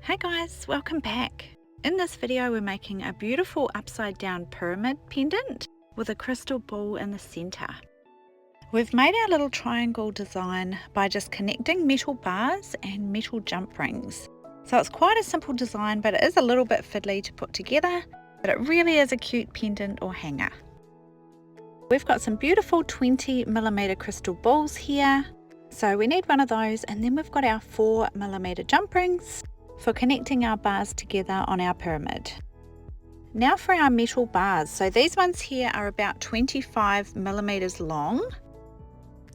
Hey guys, welcome back. In this video we're making a beautiful upside down pyramid pendant with a crystal ball in the center. We've made our little triangle design by just connecting metal bars and metal jump rings. So it's quite a simple design, but it is a little bit fiddly to put together, but it really is a cute pendant or hanger. We've got some beautiful 20mm crystal balls here. So we need one of those, and then we've got our 4mm jump rings for connecting our bars together on our pyramid. Now for our metal bars. So these ones here are about 25mm long.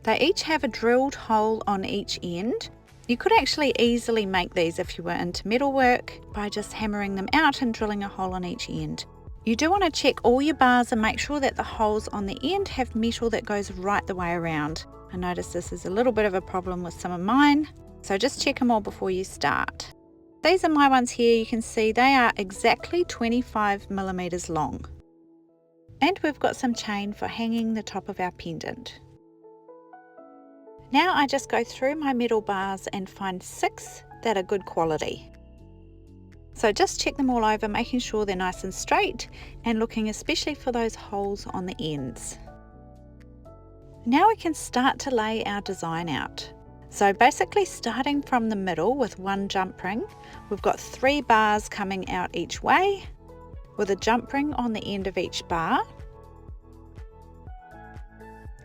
They each have a drilled hole on each end. You could actually easily make these if you were into metalwork by just hammering them out and drilling a hole on each end. You do want to check all your bars and make sure that the holes on the end have metal that goes right the way around. I notice this is a little bit of a problem with some of mine, so just check them all before you start. These are my ones here. You can see they are exactly 25mm long. And we've got some chain for hanging the top of our pendant. Now I just go through my metal bars and find 6 that are good quality. So just check them all over, making sure they're nice and straight and looking especially for those holes on the ends. Now we can start to lay our design out. So basically starting from the middle with one jump ring, we've got 3 bars coming out each way with a jump ring on the end of each bar.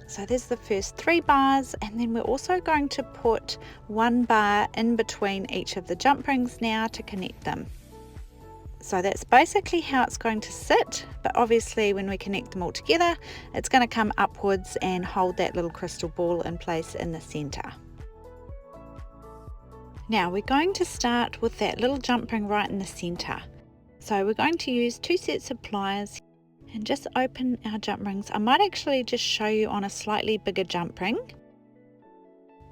So there's the first 3 bars, and then we're also going to put 1 bar in between each of the jump rings now to connect them. So that's basically how it's going to sit, but obviously when we connect them all together, it's going to come upwards and hold that little crystal ball in place in the center. Now we're going to start with that little jump ring right in the center. So we're going to use 2 sets of pliers and just open our jump rings. I might actually just show you on a slightly bigger jump ring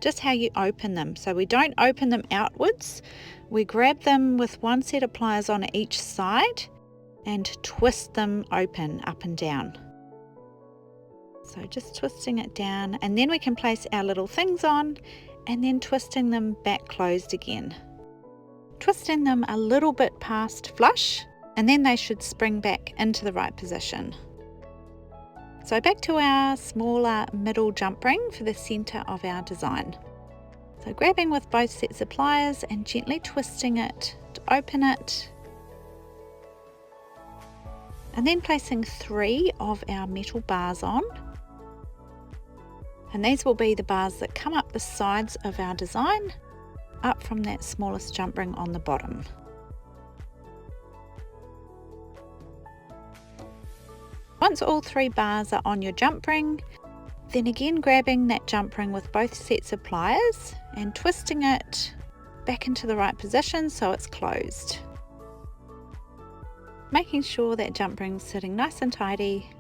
just how you open them. So we don't open them outwards, we grab them with 1 set of pliers on each side and twist them open up and down. So just twisting it down, and then we can place our little things on and then twisting them back closed again. Twisting them a little bit past flush, and then they should spring back into the right position. So back to our smaller middle jump ring for the center of our design. So grabbing with both sets of pliers and gently twisting it to open it. And then placing 3 of our metal bars on. And these will be the bars that come up the sides of our design, up from that smallest jump ring on the bottom. Once all 3 bars are on your jump ring, then again grabbing that jump ring with both sets of pliers and twisting it back into the right position so it's closed. Making sure that jump ring's sitting nice and tidy.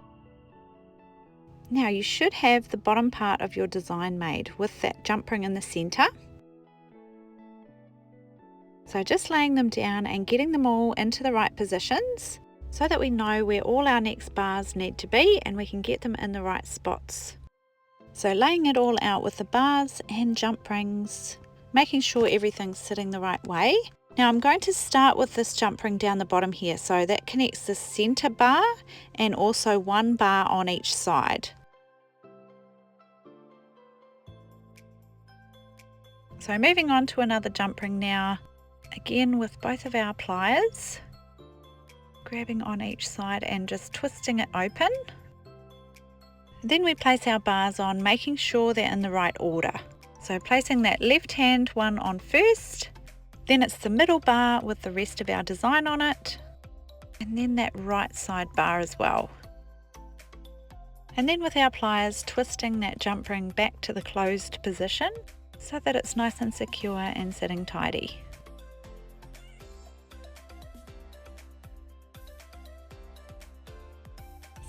Now you should have the bottom part of your design made with that jump ring in the center. So just laying them down and getting them all into the right positions so that we know where all our next bars need to be and we can get them in the right spots. So laying it all out with the bars and jump rings, making sure everything's sitting the right way. Now I'm going to start with this jump ring down the bottom here, so that connects the center bar and also 1 bar on each side. So moving on to another jump ring now, again with both of our pliers, grabbing on each side and just twisting it open. Then we place our bars on, making sure they're in the right order. So placing that left hand one on first, then it's the middle bar with the rest of our design on it, and then that right side bar as well. And then with our pliers twisting that jump ring back to the closed position so that it's nice and secure and sitting tidy.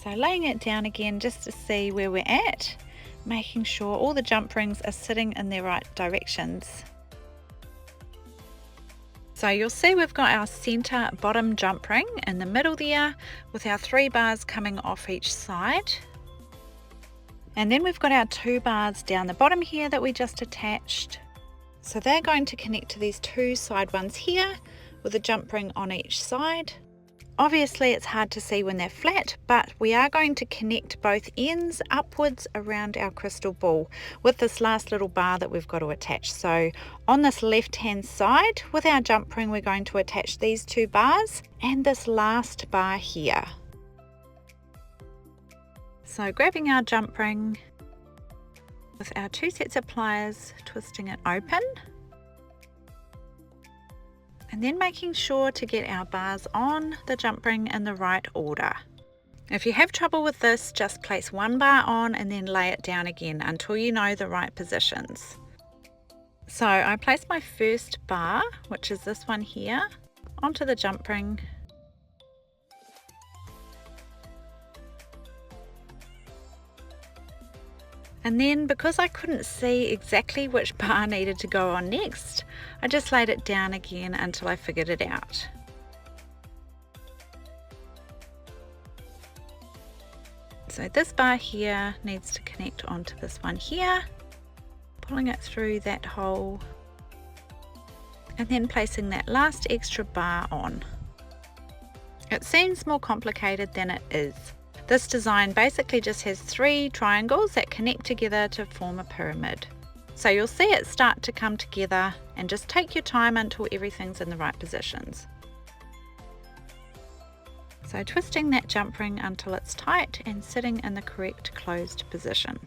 So laying it down again just to see where we're at, making sure all the jump rings are sitting in their right directions. So you'll see we've got our center bottom jump ring in the middle there with our 3 bars coming off each side. And then we've got our 2 bars down the bottom here that we just attached. So they're going to connect to these 2 side ones here with a jump ring on each side. Obviously it's hard to see when they're flat, but we are going to connect both ends upwards around our crystal ball with this last little bar that we've got to attach. So on this left hand side with our jump ring, we're going to attach these two bars and this last bar here. So grabbing our jump ring with our two sets of pliers, twisting it open, and then making sure to get our bars on the jump ring in the right order. If you have trouble with this, just place one bar on and then lay it down again until you know the right positions. So I place my first bar, which is this one here, onto the jump ring. And then because I couldn't see exactly which bar needed to go on next, I just laid it down again until I figured it out. So this bar here needs to connect onto this one here, pulling it through that hole, and then placing that last extra bar on. It seems more complicated than it is. This design basically just has 3 triangles that connect together to form a pyramid. So you'll see it start to come together, and just take your time until everything's in the right positions. So twisting that jump ring until it's tight and sitting in the correct closed position.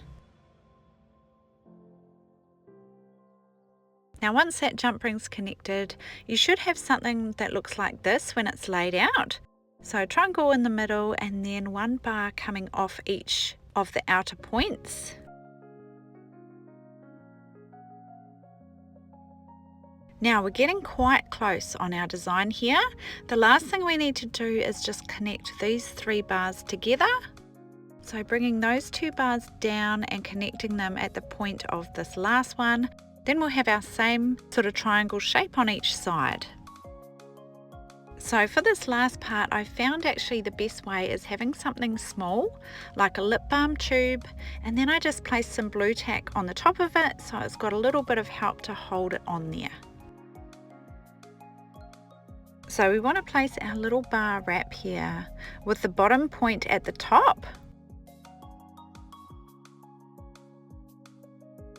Now once that jump ring's connected, you should have something that looks like this when it's laid out. So a triangle in the middle and then one bar coming off each of the outer points. Now we're getting quite close on our design here. The last thing we need to do is just connect these 3 bars together. So bringing those 2 bars down and connecting them at the point of this last one. Then we'll have our same sort of triangle shape on each side. So for this last part, I found actually the best way is having something small, like a lip balm tube, and then I just place some blue tack on the top of it so it's got a little bit of help to hold it on there. So we want to place our little bar wrap here with the bottom point at the top.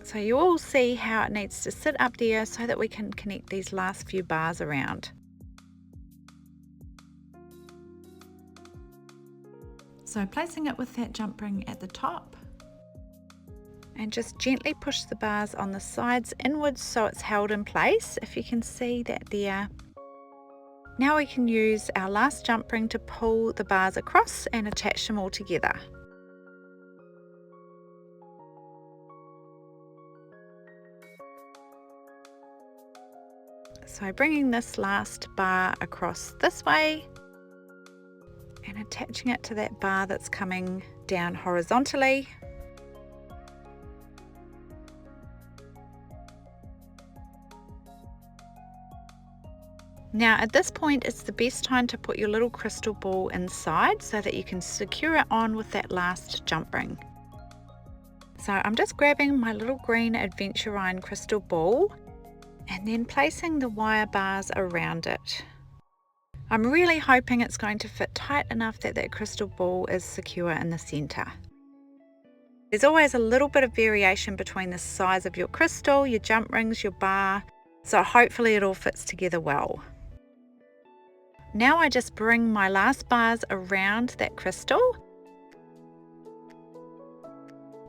So you all see how it needs to sit up there so that we can connect these last few bars around. So placing it with that jump ring at the top, and just gently push the bars on the sides inwards so it's held in place, if you can see that there. Now we can use our last jump ring to pull the bars across and attach them all together. So bringing this last bar across this way and attaching it to that bar that's coming down horizontally. Now at this point it's the best time to put your little crystal ball inside so that you can secure it on with that last jump ring. So I'm just grabbing my little green Adventurine crystal ball and then placing the wire bars around it. I'm really hoping it's going to fit tight enough that that crystal ball is secure in the center. There's always a little bit of variation between the size of your crystal, your jump rings, your bar, so hopefully it all fits together well. Now I just bring my last bars around that crystal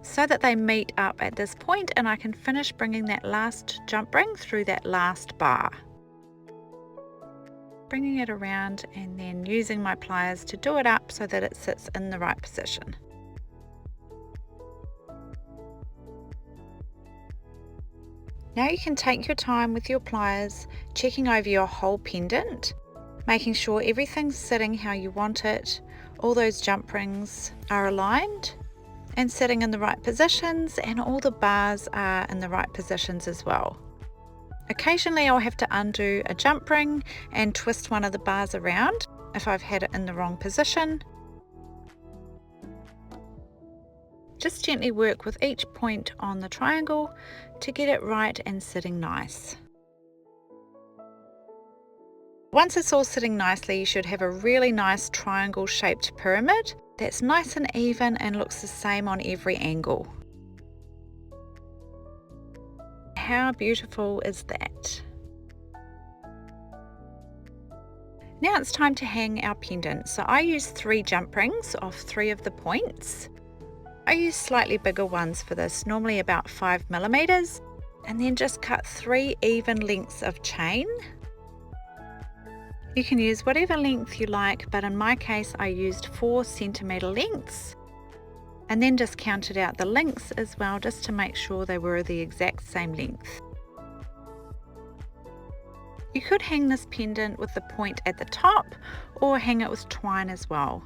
so that they meet up at this point, and I can finish bringing that last jump ring through that last bar. Bringing it around and then using my pliers to do it up so that it sits in the right position. Now you can take your time with your pliers, checking over your whole pendant, making sure everything's sitting how you want it, all those jump rings are aligned and sitting in the right positions, and all the bars are in the right positions as well. Occasionally I'll have to undo a jump ring and twist one of the bars around if I've had it in the wrong position. Just gently work with each point on the triangle to get it right and sitting nice. Once it's all sitting nicely, you should have a really nice triangle shaped pyramid that's nice and even and looks the same on every angle. How beautiful is that? Now it's time to hang our pendant. So I use 3 jump rings off 3 of the points. I use slightly bigger ones for this, normally about 5mm, and then just cut 3 even lengths of chain. You can use whatever length you like, but in my case I used 4cm lengths, and then just counted out the lengths as well, just to make sure they were the exact same length. You could hang this pendant with the point at the top or hang it with twine as well,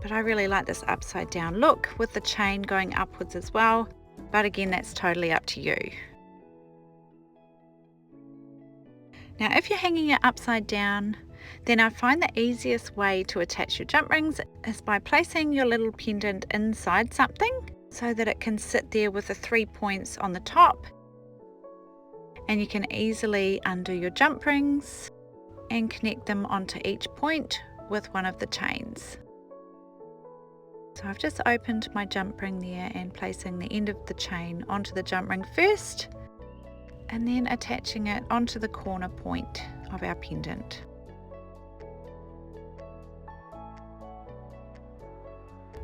but I really like this upside down look with the chain going upwards as well, but again, that's totally up to you. Now if you're hanging it upside down, then I find the easiest way to attach your jump rings is by placing your little pendant inside something so that it can sit there with the 3 points on the top, and you can easily undo your jump rings and connect them onto each point with one of the chains. So I've just opened my jump ring there and placing the end of the chain onto the jump ring first, and then attaching it onto the corner point of our pendant.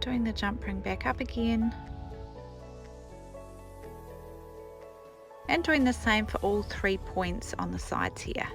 Doing the jump ring back up again, and doing the same for all 3 points on the sides here.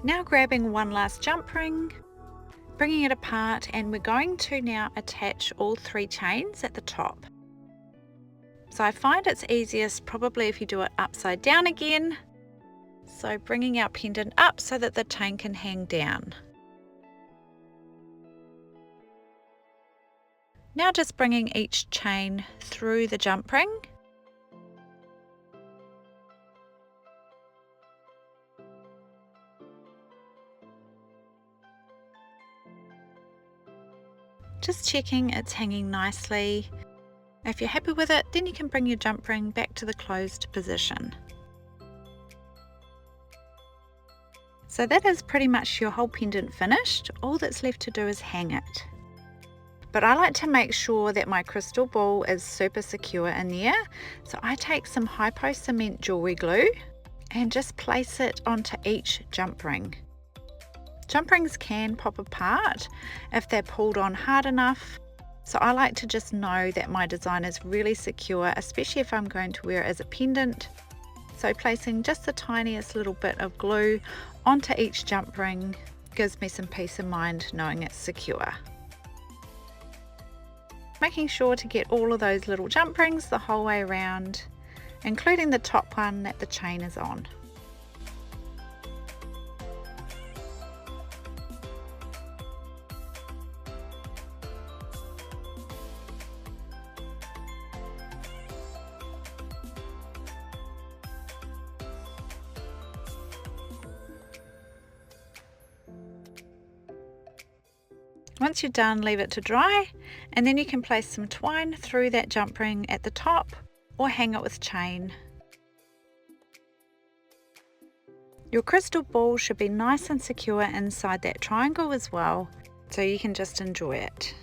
Now grabbing one last jump ring, bringing it apart, and we're going to now attach all 3 chains at the top. So I find it's easiest probably if you do it upside down again. So bringing our pendant up so that the chain can hang down. Now just bringing each chain through the jump ring. Just checking it's hanging nicely. If you're happy with it, then you can bring your jump ring back to the closed position. So that is pretty much your whole pendant finished. All that's left to do is hang it. But I like to make sure that my crystal ball is super secure in there. So I take some hypo cement jewelry glue and just place it onto each jump ring. Jump rings can pop apart if they're pulled on hard enough, so I like to just know that my design is really secure, especially if I'm going to wear it as a pendant. So placing just the tiniest little bit of glue onto each jump ring gives me some peace of mind knowing it's secure. Making sure to get all of those little jump rings the whole way around, including the top one that the chain is on. Once you're done, leave it to dry, and then you can place some twine through that jump ring at the top or hang it with chain. Your crystal ball should be nice and secure inside that triangle as well, so you can just enjoy it.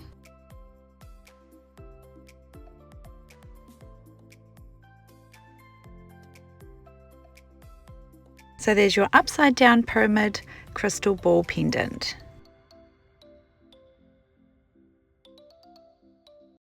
So there's your upside down pyramid crystal ball pendant.